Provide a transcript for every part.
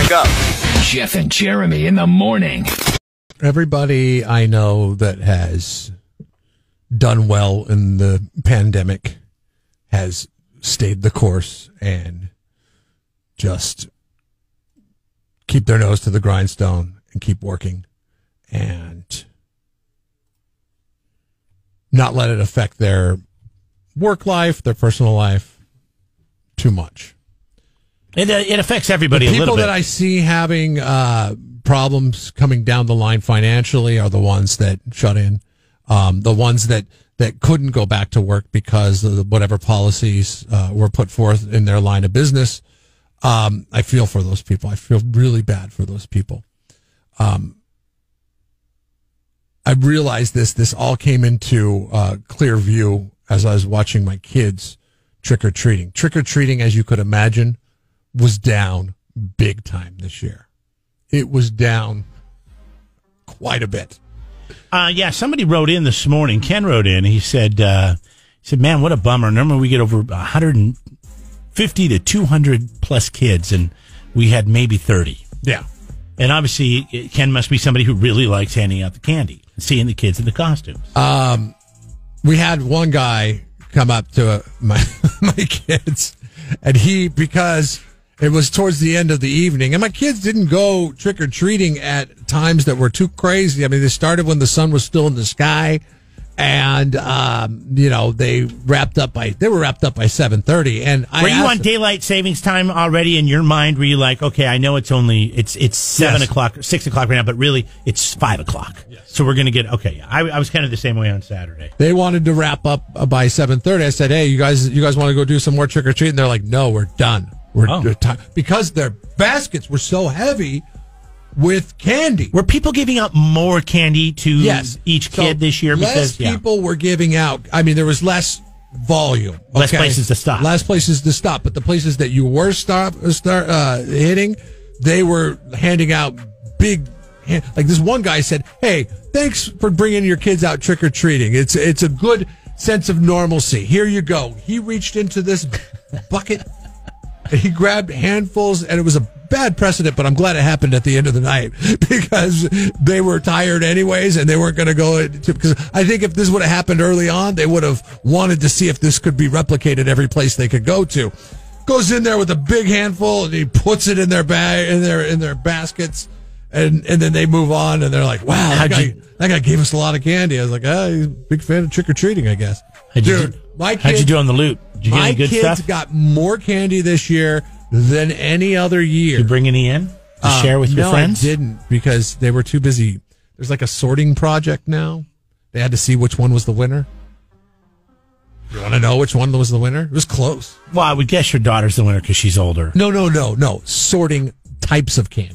wake up. Jeff and Jeremy in the morning. Everybody I know that has done well in the pandemic has stayed the course and just keep their nose to the grindstone and keep working and not let it affect their work life, their personal life too much. It affects everybody a little bit. People that I see having problems coming down the line financially are the ones that shut in, the ones that couldn't go back to work because of whatever policies were put forth in their line of business. I feel for those people. I feel really bad for those people. I realized this all came into clear view as I was watching my kids trick-or-treating. Trick-or-treating, as you could imagine, was down big time this year. It was down quite a bit. Yeah, somebody wrote in this morning. Ken wrote in. He said, man, what a bummer. Normally we get over 150 to 200 plus kids, and we had maybe 30. Yeah. And obviously, Ken must be somebody who really likes handing out the candy and seeing the kids in the costumes. We had one guy come up to my kids, and because it was towards the end of the evening, and my kids didn't go trick-or-treating at times that were too crazy. I mean, they started when the sun was still in the sky, and they were wrapped up by 7:30. And were you on daylight savings time already in your mind? Were you like, okay, I know it's 7 o'clock, 6 o'clock right now, but really it's 5 o'clock. Yes. So we're going to get okay. I was kind of the same way on Saturday. They wanted to wrap up by 7:30. I said, hey, you guys want to go do some more trick-or-treating? They're like, no, we're done. We're tired. Because their baskets were so heavy with candy. Were people giving out more candy to each kid this year? Less people were giving out. I mean, there was less volume. Less places to stop. Less places to stop. But the places that you were hitting, they were handing out big. Like this one guy said, hey, thanks for bringing your kids out trick-or-treating. It's a good sense of normalcy. Here you go. He reached into this bucket. He grabbed handfuls, and it was a bad precedent, but I'm glad it happened at the end of the night because they were tired anyways, and they weren't going to go because I think if this would have happened early on, they would have wanted to see if this could be replicated every place they could go to. Goes in there with a big handful, and he puts it in their bag, in their baskets, and then they move on, and they're like, wow, that guy gave us a lot of candy. I was like, he's a big fan of trick-or-treating, I guess. How'd you do on the loot? Did you get any good stuff? My kids got more candy this year than any other year. Did you bring any in to share with your friends? No, I didn't because they were too busy. There's like a sorting project now. They had to see which one was the winner. You want to know which one was the winner? It was close. Well, I would guess your daughter's the winner because she's older. No. Sorting types of candy.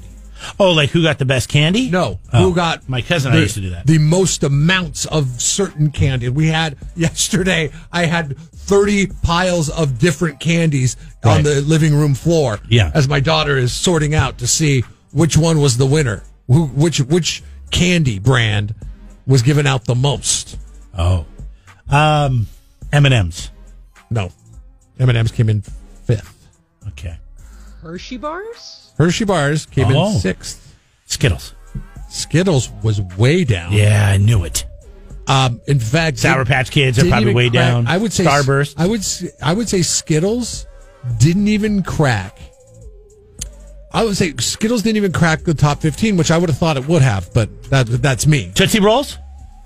Oh, like who got the best candy? No. Who got... My cousin and I used to do that. The most amounts of certain candy. We had... Yesterday, I had 30 piles of different candies on the living room floor. Yeah. As my daughter is sorting out to see which one was the winner. Which candy brand was given out the most. Oh. M&M's. No. M&M's came in 5th. Okay. Hershey bars? Hershey bars came in 6th. Skittles was way down. Yeah, I knew it. In fact, Sour Patch Kids are probably way down. I would say Starburst. I would say Skittles didn't even crack. I would say Skittles didn't even crack the top 15, which I would have thought it would have, but that's me. Tootsie Rolls?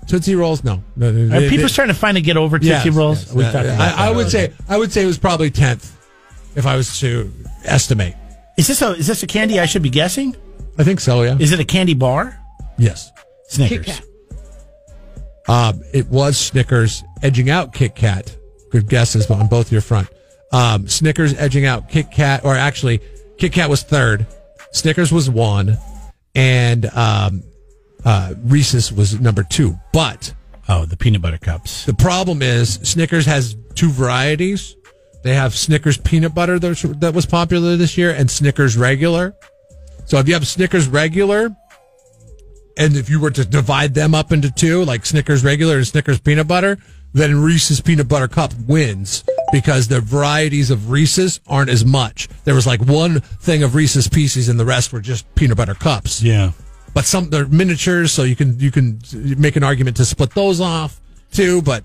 Tootsie Rolls, no. Are people trying to finally get over Tootsie Rolls? Yes, I would say it was probably 10th if I was to estimate. Is this a candy I should be guessing? I think so, yeah. Is it a candy bar? Yes. Snickers. Kit Kat. It was Snickers edging out Kit Kat. Good guesses on both your front. Snickers edging out Kit Kat, or actually, Kit Kat was 3rd. Snickers was 1. And Reese's was number 2. But... the peanut butter cups. The problem is Snickers has 2 varieties. They have Snickers peanut butter that was popular this year and Snickers regular. So if you have Snickers regular, and if you were to divide them up into 2, like Snickers regular and Snickers peanut butter, then Reese's Peanut Butter Cup wins because the varieties of Reese's aren't as much. There was like one thing of Reese's Pieces and the rest were just peanut butter cups. Yeah. But they're miniatures, so you can make an argument to split those off too. But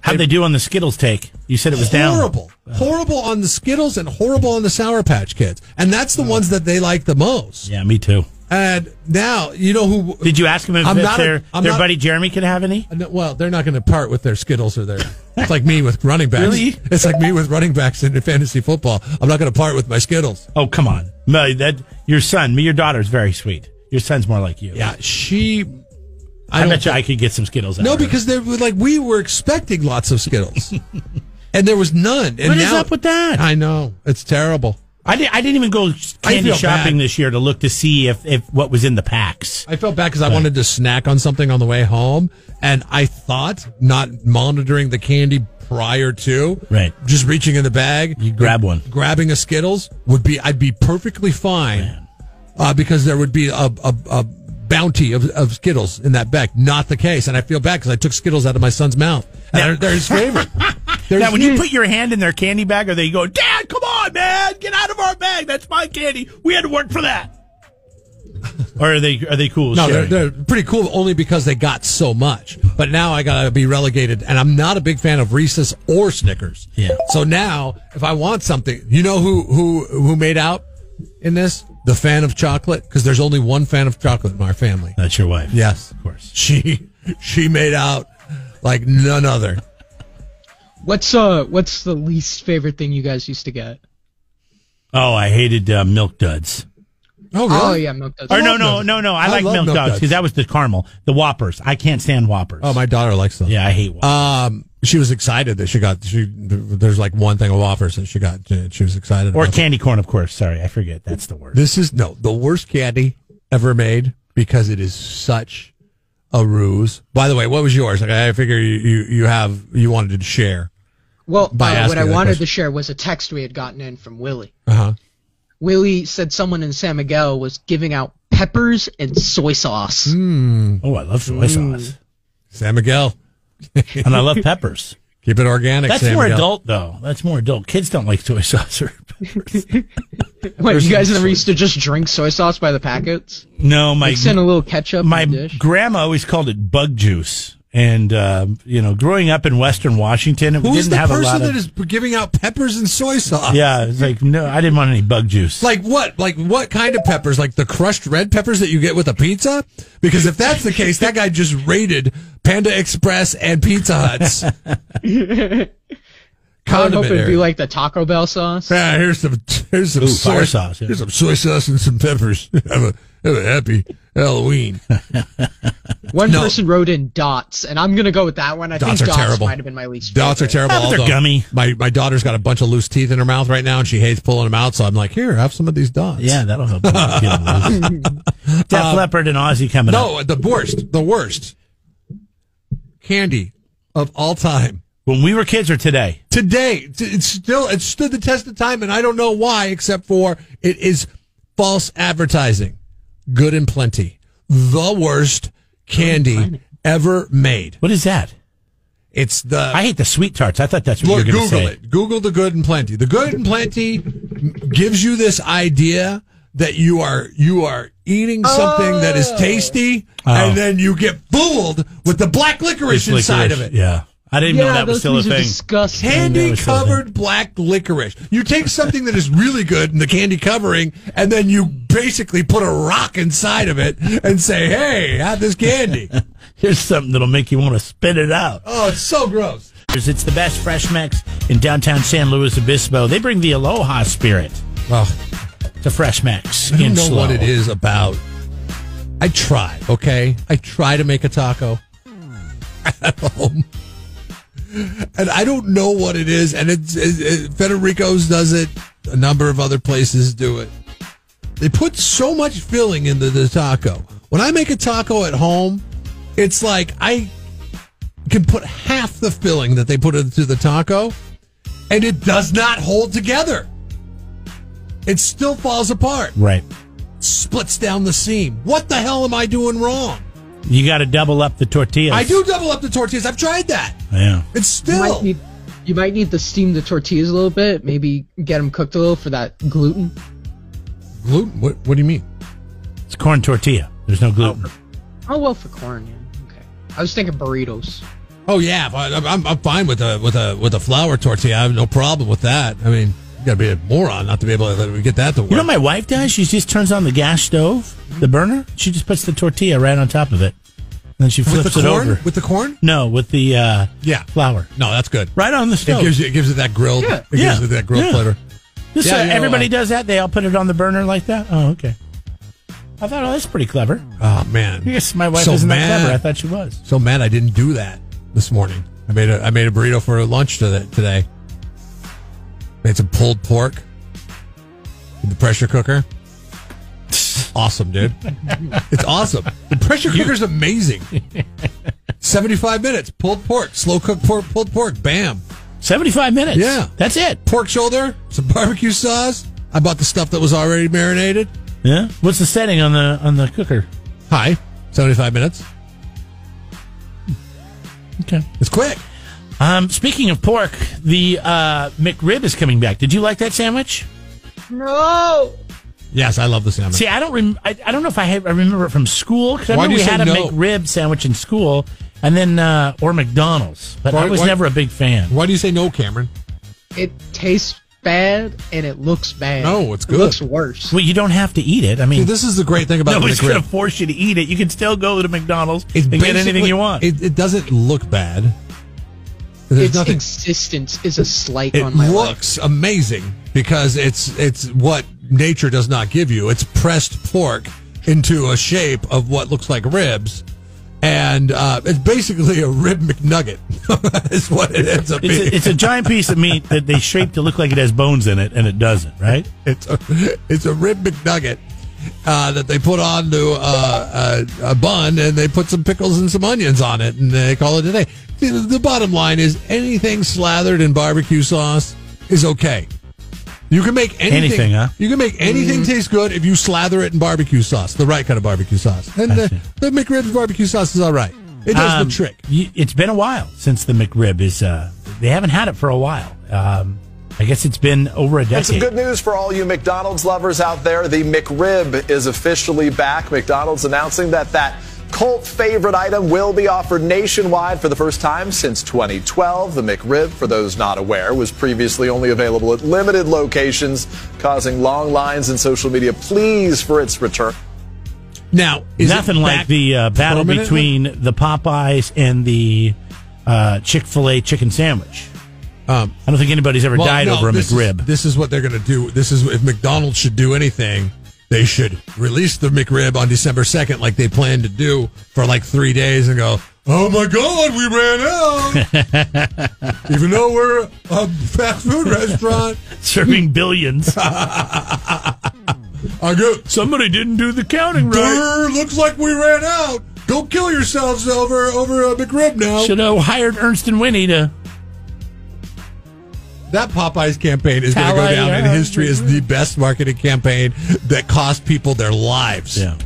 how'd they do on the Skittles take? You said it was horrible, horrible on the Skittles and horrible on the Sour Patch Kids, and that's the ones that they like the most. Yeah, me too. And now who did you ask them if their buddy Jeremy could have any? Well, they're not going to part with their Skittles or their. It's like me with running backs. Really? It's like me with running backs in fantasy football. I'm not going to part with my Skittles. Oh, come on, your daughter's very sweet. Your son's more like you. Yeah, I bet you I could get some Skittles out of her. Because they were like, we were expecting lots of Skittles, and there was none. And what is up with that? I know, it's terrible. I didn't even go candy shopping this year to look to see if what was in the packs. I felt bad because I wanted to snack on something on the way home, and I thought, not monitoring the candy prior to, just reaching in the bag, you grab one, grabbing a Skittles I'd be perfectly fine, because there would be a bounty of Skittles in that bag. Not the case, and I feel bad because I took Skittles out of my son's mouth, and they're his favorite. Now, when you put your hand in their candy bag, or they go, Dad, come on, man, get out of our bag. That's my candy. We had to work for that. Or are they cool? No, they're pretty cool only because they got so much. But now I got to be relegated, and I'm not a big fan of Reese's or Snickers. Yeah. So now, if I want something, who made out in this? The fan of chocolate, because there's only one fan of chocolate in our family. That's your wife. Yes, of course. She made out like none other. What's the least favorite thing you guys used to get? Oh, I hated Milk Duds. Oh, really? Oh, yeah, Milk Duds. Or no. I like Milk Duds because that was the caramel. The Whoppers. I can't stand Whoppers. Oh, my daughter likes them. Yeah, I hate Whoppers. She was excited that there's like one thing of Whoppers that she was excited about. Or candy corn, of course. Sorry, I forget. That's the worst. This is the worst candy ever made because it is such a ruse. By the way, what was yours? I figure you wanted to share. Well, what I wanted to share was a text we had gotten in from Willie. Uh-huh. Willie said someone in San Miguel was giving out peppers and soy sauce. Oh, I love soy sauce. San Miguel. And I love peppers. Keep it organic. That's more adult, though. That's more adult. Kids don't like soy sauce or peppers. What, you guys never used to just drink soy sauce by the packets? No, mix in a little ketchup my in the dish? grandma always called it bug juice. And, growing up in Western Washington, it Who's didn't have a lot of... Who's the person that is giving out peppers and soy sauce? Yeah, it's like, no, I didn't want any bug juice. Like what? Like what kind of peppers? Like the crushed red peppers that you get with a pizza? Because if that's the case, that guy just raided Panda Express and Pizza Hut's I would hope it'd be like the Taco Bell sauce. Yeah, here's some soy sauce. Yeah. Here's some soy sauce and some peppers. Have a happy Halloween. One person wrote in dots, and I'm going to go with that one. I think dots terrible. might have been my least favorite. Dots are terrible. They're gummy. My daughter's got a bunch of loose teeth in her mouth right now, and she hates pulling them out. So I'm like, here, have some of these dots. Yeah, that'll help. Def Leppard and Ozzy coming up. No, the worst candy of all time. When we were kids or today? Today. It stood the test of time, and I don't know why, except for it is false advertising. Good and Plenty. The worst candy ever made. What is that? It's I hate the sweet tarts. I thought that's what you were going to say. Google it. Google the Good and Plenty. The Good and Plenty gives you this idea that you are eating something that is tasty, and then you get fooled with the black licorice inside of it. Yeah. I didn't know that was still a thing. Disgusting. Candy-covered black licorice. You take something that is really good in the candy covering, and then you basically put a rock inside of it and say, hey, have this candy. Here's something that'll make you want to spit it out. Oh, it's so gross. It's the best Fresh Mex in downtown San Luis Obispo. They bring the Aloha spirit to Fresh Mex. I don't know what it is about. I try, okay? I try to make a taco at home. And I don't know what it is. And Federico's does it. A number of other places do it. They put so much filling into the taco. When I make a taco at home, it's like I can put half the filling that they put into the taco, and it does not hold together. It still falls apart. Right. Splits down the seam. What the hell am I doing wrong? You got to double up the tortillas. I do double up the tortillas. I've tried that. Yeah. It's still. You might need to steam the tortillas a little bit. Maybe get them cooked a little for that gluten. Gluten? What do you mean? It's corn tortilla. There's no gluten. Oh well, for corn. Yeah. Okay. I was thinking burritos. Oh yeah, I'm fine with a flour tortilla. I have no problem with that. I mean, you got to be a moron not to be able to get that to work. You know what my wife does? She just turns on the gas stove, the burner. She just puts the tortilla right on top of it. And then she flips it over. With the corn? No, with the flour. No, that's good. Right on the stove. It gives it that grilled. Yeah. It gives it that grilled flavor. Everybody does that. They all put it on the burner like that. Oh, okay. I thought, that's pretty clever. Oh man, I guess my wife isn't that clever. I thought she was. So mad I didn't do that this morning. I made a burrito for lunch today. Made some pulled pork in the pressure cooker. Awesome, dude. It's awesome. The pressure cooker's amazing. 75 minutes. Pulled pork. Slow cooked pulled pork. Bam. 75 minutes? Yeah. That's it. Pork shoulder, some barbecue sauce. I bought the stuff that was already marinated. Yeah? What's the setting on the cooker? High. 75 minutes. Okay. It's quick. Speaking of pork, the McRib is coming back. Did you like that sandwich? No. Yes, I love the sandwich. See, I don't know if I remember it from school, because I remember we had a McRib sandwich in school, and then or McDonald's, but I was never a big fan. Why do you say no, Cameron? It tastes bad and it looks bad. No, it's good. It looks worse. Well, you don't have to eat it. I mean, see, this is the great thing about nobody's the McRib. going to force you to eat it. You can still go to McDonald's and get anything you want. It doesn't look bad. Its existence is a slight on my life. It looks amazing because it's what nature does not give you. It's pressed pork into a shape of what looks like ribs, and it's basically a rib McNugget. Is what it ends up being. It's a giant piece of meat that they shape to look like it has bones in it, and it doesn't. Right? It's a rib McNugget that they put onto a bun, and they put some pickles and some onions on it, and they call it a day. See, the bottom line is anything slathered in barbecue sauce is okay. You can make anything huh? You can make anything taste good if you slather it in barbecue sauce, the right kind of barbecue sauce. And the McRib's barbecue sauce is all right. It does the trick. It's been a while since the McRib is. They haven't had it for a while. I guess it's been over a decade. And some good news for all you McDonald's lovers out there. The McRib is officially back. McDonald's announcing that cult favorite item will be offered nationwide for the first time since 2012. The McRib, for those not aware, was previously only available at limited locations, causing long lines in social media pleas for its return. Now, nothing like the battle between the Popeyes and the Chick-fil-A chicken sandwich. I don't think anybody's ever died over a McRib. This is what they're going to do. This is if McDonald's should do anything. They should release the McRib on December 2nd like they planned to do for like 3 days and go, oh my God, we ran out. Even though we're a fast food restaurant. Serving billions. Somebody didn't do the counting right. Looks like we ran out. Go kill yourselves over a McRib now. Should have hired Ernst & Winnie to... That Popeyes campaign is going to go down in history as the best marketing campaign that cost people their lives. Yeah.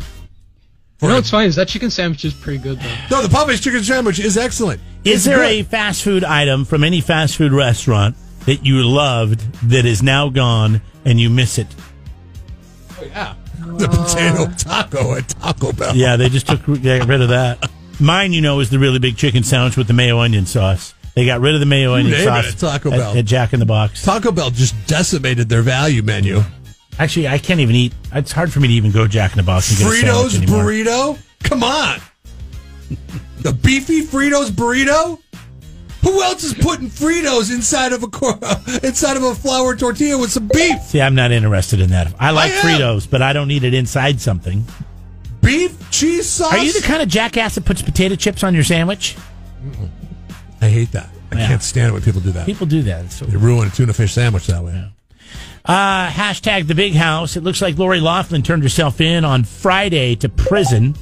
You know what's funny is that chicken sandwich is pretty good, though. No, the Popeyes chicken sandwich is excellent. Is there a fast food item from any fast food restaurant that you loved that is now gone and you miss it? Oh, yeah. The potato taco at Taco Bell. Yeah, they just got rid of that. Mine, is the really big chicken sandwich with the mayo onion sauce. They got rid of the mayo onion sauce Taco Bell. At Jack in the Box. Taco Bell just decimated their value menu. Actually, I can't even eat. It's hard for me to even go Jack in the Box and get a sandwich anymore. Burrito? Come on. The beefy Fritos burrito? Who else is putting Fritos inside of a flour tortilla with some beef? See, I'm not interested in that. I like Fritos, but I don't need it inside something. Beef, cheese sauce? Are you the kind of jackass that puts potato chips on your sandwich? Mm-mm. I hate that. I can't stand it when people do that. People do that. They ruin a tuna fish sandwich that way. Yeah. Hashtag the big house. It looks like Lori Loughlin turned herself in on Friday to prison.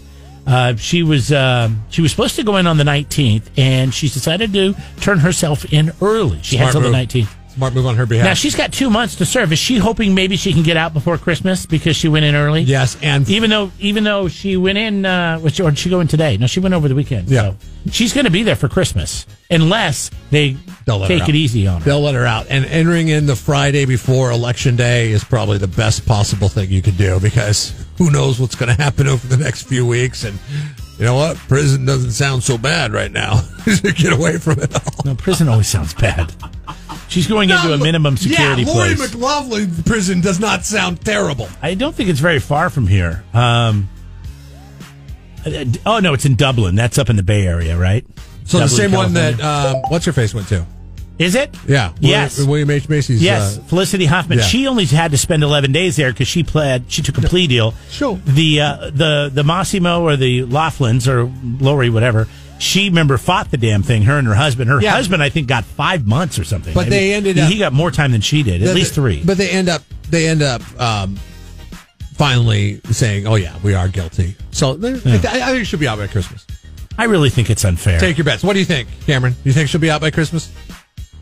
She was supposed to go in on the 19th, and she's decided to turn herself in early. She had till the 19th. Smart move on her behalf. Now, she's got 2 months to serve. Is she hoping maybe she can get out before Christmas because she went in early? Yes, and even though she went in, or did she go in today? No, she went over the weekend. Yeah. So she's going to be there for Christmas unless they'll take it easy on her. They'll let her out. And entering in the Friday before Election Day is probably the best possible thing you could do, because who knows what's going to happen over the next few weeks. And you know what? Prison doesn't sound so bad right now. Get away from it all. No, prison always sounds bad. She's going into a minimum security Lori place. McLaughlin's prison does not sound terrible. I don't think it's very far from here. Oh, no, it's in Dublin. That's up in the Bay Area, right? So Dublin, the same California. one that What's-Her-Face went to? Is it? Yeah. Yes. William H. Macy's. Yes, Felicity Huffman. Yeah. She only had to spend 11 days there because she took a plea deal. Sure. The Massimo or the Laughlins or Lori, whatever, she, remember, fought the damn thing, her and her husband. Her husband, I think, got 5 months or something. But they ended up... He got more time than she did, at least 3. But they end up finally saying, oh, yeah, we are guilty. So I think it should be out by Christmas. I really think it's unfair. Take your bets. What do you think, Cameron? Do you think she'll be out by Christmas?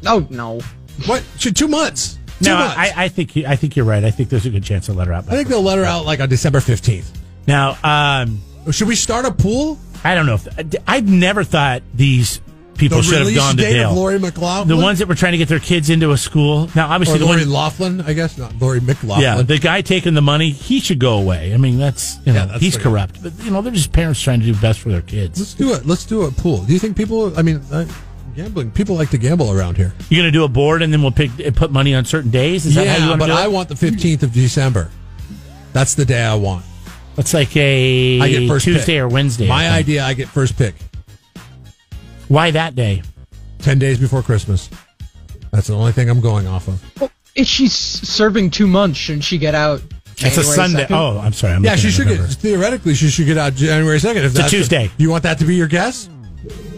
Oh, no. What? 2 months. No, 2 months. I think you're right. I think there's a good chance they'll let her out. I think they'll let her out like on December 15th. Now, should we start a pool? I don't know. I've never thought these people should have gone to jail. Of Lori McLaughlin? The ones that were trying to get their kids into a school. Now, obviously, or Lori Laughlin, I guess, not Lori McLaughlin. Yeah, the guy taking the money, he should go away. I mean, that's he's corrupt. But they're just parents trying to do best for their kids. Let's do it. Let's do a pool. Do you think people? I mean, gambling. People like to gamble around here. You're going to do a board, and then we'll put money on certain days. Is that how you want to do it? I want the 15th of December. That's the day I want. It's like I get first Tuesday pick. Or Wednesday. My idea, I get first pick. Why that day? 10 days before Christmas. That's the only thing I'm going off of. Well, if she's serving 2 months, shouldn't she get out January It's a Sunday. 2nd? Oh, I'm sorry. She should get, theoretically, she should get out January 2nd. It's a Tuesday. You want that to be your guess?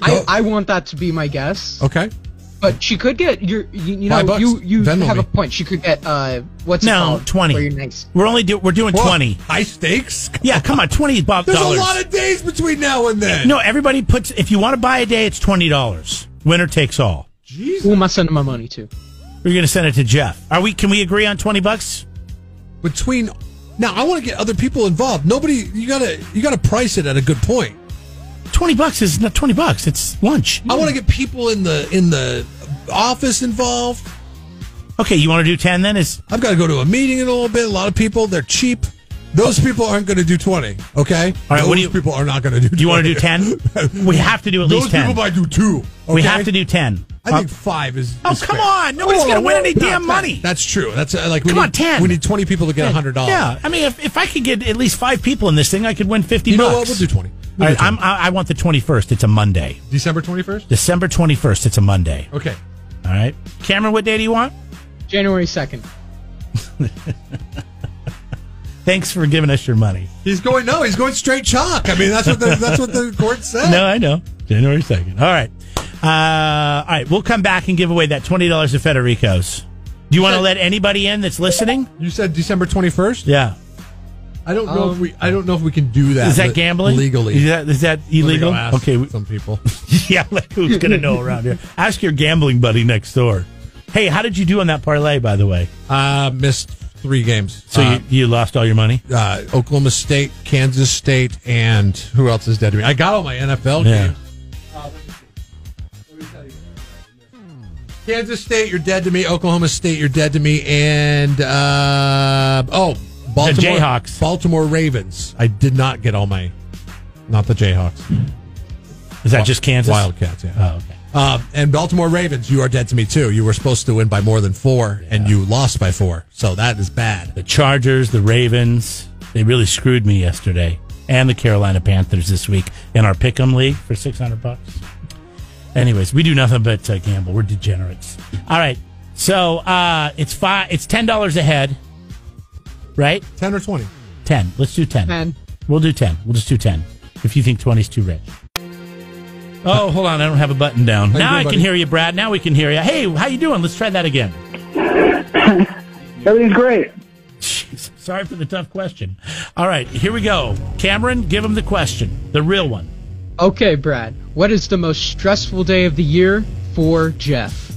I want that to be my guess. Okay. But she could get you $5. you Venmo have me. a point. She could get what's it called? 20. Where you're nice. We're doing 20. High stakes? Yeah, come on, $20. There's a lot of days between now and then. No, everybody puts. If you want to buy a day, it's $20. Winner takes all. Jesus. Who am I sending my money to? We're going to send it to Jeff. Can we agree on $20? Between now, I want to get other people involved. Nobody, you gotta price it at a good point. $20 is not $20. It's lunch. I want to get people in the office involved. Okay, you want to do 10 then? I've got to go to a meeting in a little bit. A lot of people, they're cheap. Those people aren't going to do 20. Okay. All right. Those people are not going to do 20. Do you want to do 10? We have to do at least 10. Those people might do 2. Okay? We have to do 10. I think 5 is. Oh, is come fair. on! Nobody's going to win any damn money. That's true. That's like come on, 10. We need 20 people to get $100. Yeah, I mean, if I could get at least 5 people in this thing, I could win $50. You know what? We'll do 20. All right, I want the 21st. It's a Monday. December 21st. December 21st. It's a Monday. Okay. All right, Cameron. What day do you want? January 2nd. Thanks for giving us your money. He's going straight chalk. I mean, that's what the court said. No, I know. January 2nd. All right. All right. We'll come back and give away that $20 of Federico's. Do you want to let anybody in that's listening? You said December 21st? Yeah. I don't know if we can do that. Is that gambling? Legally. Is that illegal? Okay. Some people. Yeah, like who's going to know around here? Ask your gambling buddy next door. Hey, how did you do on that parlay, by the way? Missed 3 games. So you lost all your money? Oklahoma State, Kansas State, and who else is dead to me? I got all my NFL games. Kansas State, you're dead to me. Oklahoma State, you're dead to me. And, Baltimore. The Jayhawks. Baltimore Ravens. I did not get all my, not the Jayhawks. Is that just Kansas? Wildcats, yeah. Oh, okay. And Baltimore Ravens, you are dead to me, too. You were supposed to win by more than 4, and you lost by 4. So that is bad. The Chargers, the Ravens, they really screwed me yesterday. And the Carolina Panthers this week in our Pick'em League for $600. Anyways, we do nothing but gamble. We're degenerates. All right. So it's $10 a head, right? 10 or 20? 10. Let's do 10. 10. We'll do 10. We'll just do 10. If you think 20 is too rich. Oh, hold on. I don't have a button down. Now I can hear you, Brad. Now we can hear you. Hey, how you doing? Let's try that again. Everything's great. Jeez, sorry for the tough question. All right, here we go. Cameron, give him the question. The real one. Okay, Brad. What is the most stressful day of the year for Jeff?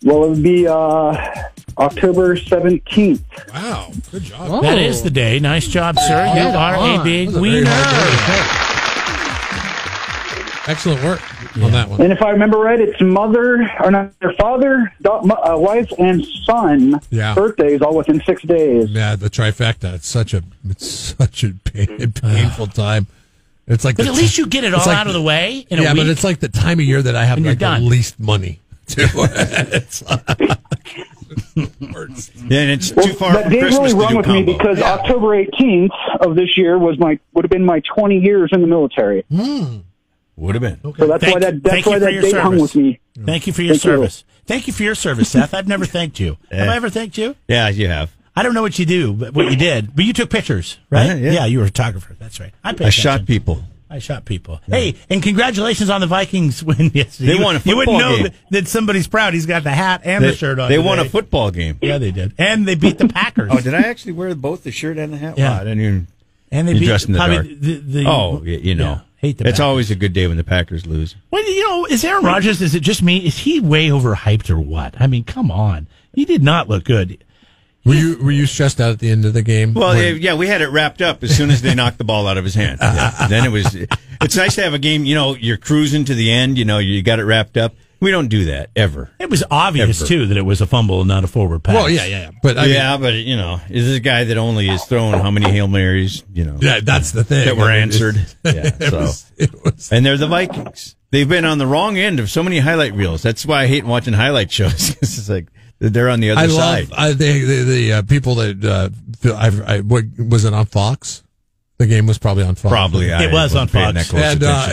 Well, it would be October 17th. Wow, good job. Whoa. That is the day. Nice job, sir. You Right are on. a big That was a very winner. hard day. Excellent work on that one. And if I remember right, it's their father, wife, and son Yeah. birthdays all within 6 days. Yeah, the trifecta. It's such a painful time. It's like But at least you get it all out of the way in a week. but it's like the time of year that I have And you're like the done. least money. Too. It's worst. Yeah, and it's Well, too far that from did Christmas really to run do with me combo. because October 18th of this year would have been my 20 years in the military. Would have been. So that's why that thank you for that your date hung service. with me. Thank you for your Thank you. service. Thank you for your service, Seth. I've never thanked you. Have I ever thanked you? Yeah, you have. I don't know what you do, but what you did. But you took pictures, right? Yeah. You were a photographer. That's right. I shot people. I shot people. Hey, and congratulations on the Vikings win yesterday. They won a You wouldn't football know game. that somebody's proud. He's got the hat and the shirt on. They won a today. football game. Yeah, they did. And they beat the Packers. Oh, did I actually wear both the shirt and the hat? Yeah. Wow, I didn't even. And they You beat dressed in the probably dark. You know. Yeah, hate the It's Packers. always a good day when the Packers lose. Well, is Aaron Rodgers, is it just me? Is he way overhyped or what? I mean, come on. He did not look good. Were you stressed out at the end of the game? Well, we had it wrapped up as soon as they knocked the ball out of his hand. Yeah. Then it's nice to have a game, you're cruising to the end, you got it wrapped up. We don't do that, ever. It was obvious, Ever. too, that it was a fumble and not a forward pass. Well, yeah. But I mean, But is this a guy that only is throwing how many Hail Marys, yeah, that's the thing that were I mean, answered? Yeah, it was. And they're the Vikings. They've been on the wrong end of so many highlight reels. That's why I hate watching highlight shows. It's like they're on the other side. The people that was it on Fox? The game was probably on Fox. Probably. It was on paying Fox. that close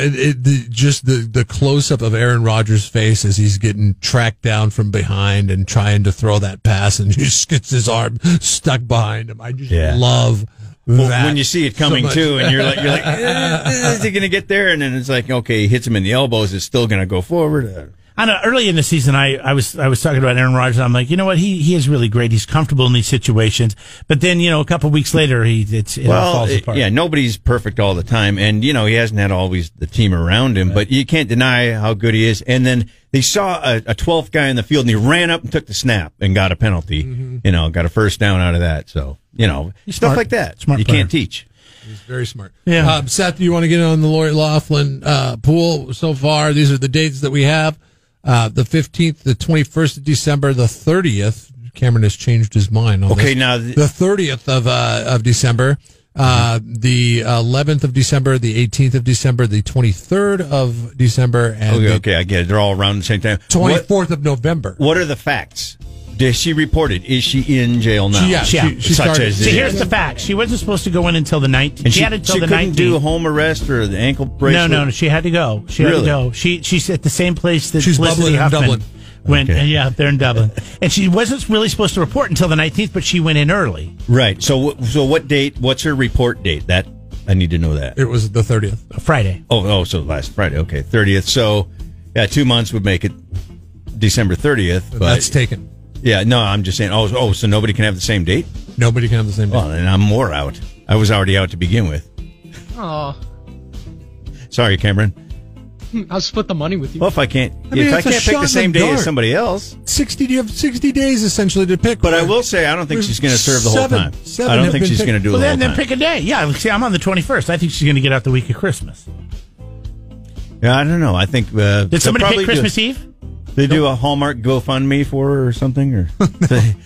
And attention. just the close up of Aaron Rodgers' face as he's getting tracked down from behind and trying to throw that pass, and he just gets his arm stuck behind him. I just love that. When you see it coming so much. too, and you're like, is he going to get there? And then it's like, okay, he hits him in the elbows. It's still going to go forward. I know. Early in the season, I was talking about Aaron Rodgers. I'm like, you know what? He is really great. He's comfortable in these situations. But then, a couple of weeks later, it all falls apart. Yeah, nobody's perfect all the time, and he hasn't had always the team around him. Right. But you can't deny how good he is. And then they saw a 12th guy in the field, and he ran up and took the snap and got a penalty. Mm-hmm. Got a first down out of that. So stuff smart. like that. Smart you player. can't teach. He's very smart. Yeah. Seth, do you want to get on the Lori Loughlin pool so far? These are the dates that we have. The 15th, the 21st of December, the 30th. Cameron has changed his mind on Okay, this. now the 30th of December, the 11th of December, the 18th of December, the 23rd of December, and Okay, I get it. They're all around the same time. the 24th of November. What are the facts? Did she report it? Is she in jail now? She Such started. as So here's the fact. She wasn't supposed to go in until the 19th. And she had until the couldn't 19th. do a home arrest or the ankle bracelet? No, she had to go. She had Really? to go. She's at the same place that She's Felicity bubbling in Huffman Dublin. went. Okay. Yeah, up there in Dublin. And she wasn't really supposed to report until the 19th, but she went in early. Right. So what date? What's her report date? That I need to know that. It was the 30th. Friday. So last Friday. Okay, 30th. So 2 months would make it December 30th. But That's taken. Yeah, no, I'm just saying. Oh, so nobody can have the same date? Nobody can have the same day. Well, then I'm more out. I was already out to begin with. Oh, Sorry, Cameron. I'll split the money with you. Well, if I can't I mean, pick it's a the shot in same the day dark. as somebody else. 60. You have 60 days essentially to pick. But I will say, I don't think she's going to serve the whole time. Seven I don't have think been she's picked. going to do Well, the whole then time. pick a day. Yeah, see, I'm on the 21st. I think she's going to get out the week of Christmas. Yeah, I don't know. I think Did somebody pick Christmas Eve? They do a Hallmark GoFundMe for her or something, or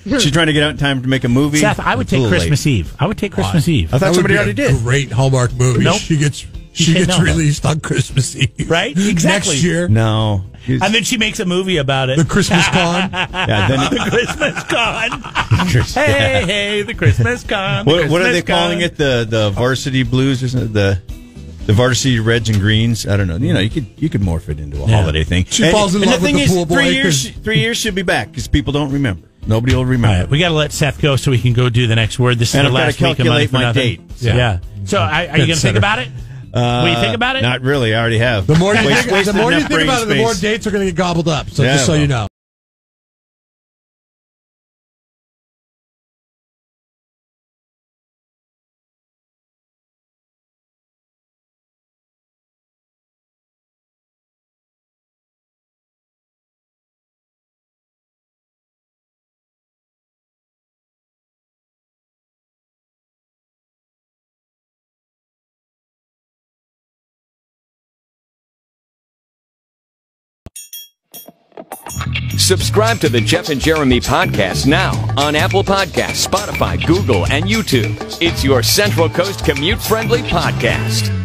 she's trying to get out in time to make a movie. Seth, I would It's a take little Christmas late. Eve. I would take Christmas Eve. I thought That would somebody be already a did. Great Hallmark movie. Nope. She gets said no. released on Christmas Eve. Right? Exactly. Next year. No, And then she makes a movie about it. The Christmas con. yeah. Then The Christmas con. Hey, the Christmas con. what are they calling it? The varsity blues or something? The varsity reds and greens. I don't know. You could morph it into a holiday thing. She falls in love the with thing the is, pool boy 3 years. 'cause- 3 years should be back because people don't remember. Nobody will remember. All right, we got to let Seth go so we can go do the next word. This is And the I've gotta last week of Money calculate for my Nothing. date. Yeah. So are you going to think about it? Will you think about it? Not really. I already have. The more you Wasted think enough about brain it, the more space. dates are going to get gobbled up. So Yeah, just so well. you know. Subscribe to the Jeff and Jeremy podcast now on Apple Podcasts, Spotify, Google, and YouTube. It's your Central Coast commute-friendly podcast.